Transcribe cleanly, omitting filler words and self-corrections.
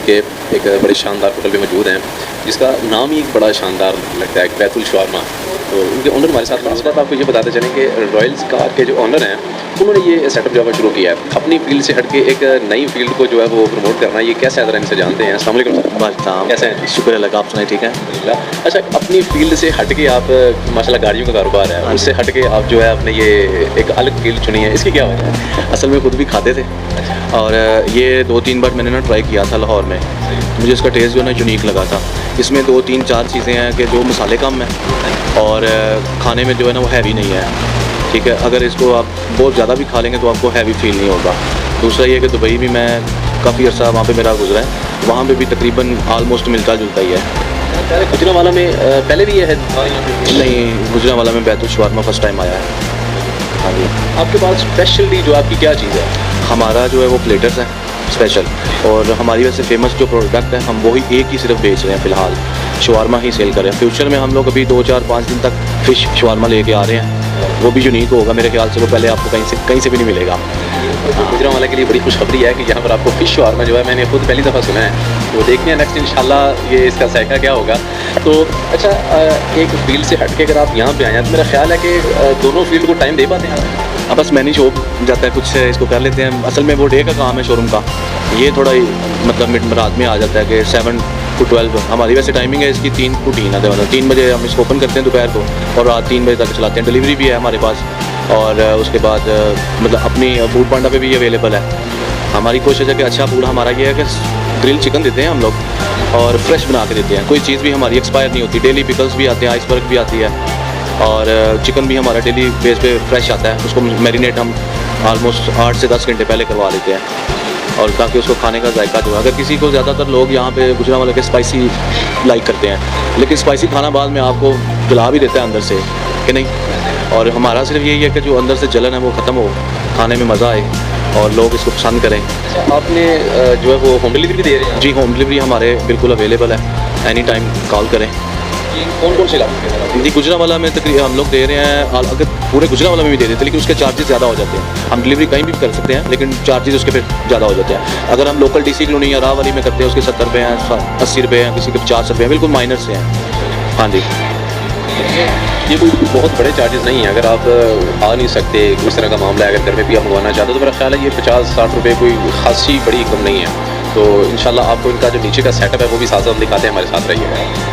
के एक बड़े शानदार होटल पे मौजूद हैं, जिसका नाम ही एक बड़ा शानदार लगता है, बैतुल शवारमा। तो उनके ओनर हमारे साथ हैं। इस बात आपको ये बताते चलें कि रॉयल्स कार के जो ओनर हैं, उन्होंने ये सेटअप जो है शुरू किया है। अपनी फील्ड से हटके एक नई फील्ड को जो है वो प्रमोट करना, ये कैसे है ज़रा इनसे जानते हैं। अस्सलाम वालेकुम, कैसे हैं? शुक्र अल्लाह का, आप सुनाए ठीक है। अल्हम्दुलिल्लाह। अच्छा, अपनी फील्ड से हटके आप माशाल्लाह गाड़ियों का कारोबार है, उससे हटके आप जो है आपने ये एक अलग फील्ड चुनी है, इसकी क्या वजह है? असल में खुद भी खाते थे और ये 2-3 बार मैंने ना ट्राई किया था लाहौर में। मुझे इसका टेस्ट जो है ना यूनिक लगा था। इसमें 2-3-4 चीज़ें हैं कि जो मसाले कम हैं और खाने में जो है ना वो हैवी नहीं है, ठीक है। अगर इसको आप बहुत ज़्यादा भी खा लेंगे तो आपको हैवी फील नहीं होगा। दूसरा ये कि दुबई भी मैं काफ़ी अर्सा वहाँ पे मेरा गुजरा है, वहाँ पे भी तकरीबन आलमोस्ट मिलता जुलता ही है। गुजरांवाला में पहले भी ये है? नहीं, गुजरांवाला में बैतुल शवारमा फर्स्ट टाइम आया है। हाँ जी। आपके पास स्पेशली जो आपकी क्या चीज़ है? हमारा जो है वो प्लेटर्स है स्पेशल, और हमारी वैसे फेमस जो प्रोडक्ट है हम वही एक ही सिर्फ बेच रहे हैं फ़िलहाल, शवारमा ही सेल कर रहे हैं। फ्यूचर में हम लोग अभी 2-4-5 दिन तक फ़िश शवारमा लेके आ रहे हैं, वो भी यूनिक होगा मेरे ख्याल से, वो पहले आपको कहीं से भी नहीं मिलेगा। गुजरांवाला के लिए बड़ी खुशखबरी है कि यहाँ पर आपको फ़िश शवारमा जो है मैंने खुद पहली दफ़ा सुना है, तो देखते हैं नेक्स्ट इंशाल्लाह ये इसका जायका क्या होगा। तो अच्छा, एक फील्ड से हट के अगर आप यहाँ पे आए हैं तो मेरा ख्याल है कि दोनों फील्ड को टाइम दे पाते हैं आप? अब बस मैनेज हो जाता है, कुछ इसको कर लेते हैं। असल में वो डे का काम है शोरूम का, ये थोड़ा ही मतलब रात में आ जाता है कि 7 to 12 हमारी वैसे टाइमिंग है इसकी, 3 to 3 है, मतलब 3 बजे हम इसको ओपन करते हैं दोपहर को और रात 3 बजे तक चलाते हैं। डिलीवरी भी है हमारे पास, और उसके बाद मतलब अपनी फूड पांडा पे भी अवेलेबल है। हमारी कोशिश है कि अच्छा फूड हमारा ये है कि ग्रिल चिकन देते हैं हम लोग और फ्रेश बना के देते हैं, कोई चीज़ भी हमारी एक्सपायर नहीं होती। डेली पिकल्स भी आते हैं, आइसबर्ग भी आती है, और चिकन भी हमारा डेली बेस पे फ्रेश आता है। उसको मैरिनेट हम ऑलमोस्ट 8 से 10 घंटे पहले करवा लेते हैं, और ताकि उसको खाने का जायका जो है, अगर किसी को ज़्यादातर लोग यहाँ पे गुजरांवाला के स्पाइसी लाइक करते हैं, लेकिन स्पाइसी खाना बाद में आपको जला भी देता है अंदर से कि नहीं। और हमारा सिर्फ यही है कि जो अंदर से जलन है वो ख़त्म हो, खाने में मज़ा आए और लोग इसको पसंद करें। आपने जो है वो होम डिलीवरी भी दे रहे हैं? जी, होम डिलीवरी हमारे बिल्कुल अवेलेबल है, एनी टाइम कॉल करें। कौन कौन से इलाके में? जी, गुजरांवाला में तकरीबन हम लोग दे रहे हैं, अगर पूरे गुजरांवाला में भी दे देते हैं लेकिन उसके चार्जेस ज़्यादा हो जाते हैं। हम डिलीवरी कहीं भी कर सकते हैं लेकिन चार्जेस उसके फिर ज़्यादा हो जाते हैं। अगर हम लोकल DC कॉलोनी या राहवाली में करते हैं उसके 70 रुपये हैं, 80 रुपये हैं, किसी के 50 रुपये हैं, बिल्कुल माइनर से हैं। हाँ जी, ये कोई बहुत बड़े चार्जेस नहीं है। अगर आप आ नहीं सकते, इस तरह का मामला है, अगर घर में भी आप मंगवाना चाहते हो तो मेरा ख्याल है ये 50-60 रुपये कोई खासी बड़ी कम नहीं है। तो इंशाल्लाह आपको इनका जो नीचे का सेटअप है वो भी साथ साथ दिखाते हैं, हमारे साथ रहिएगा।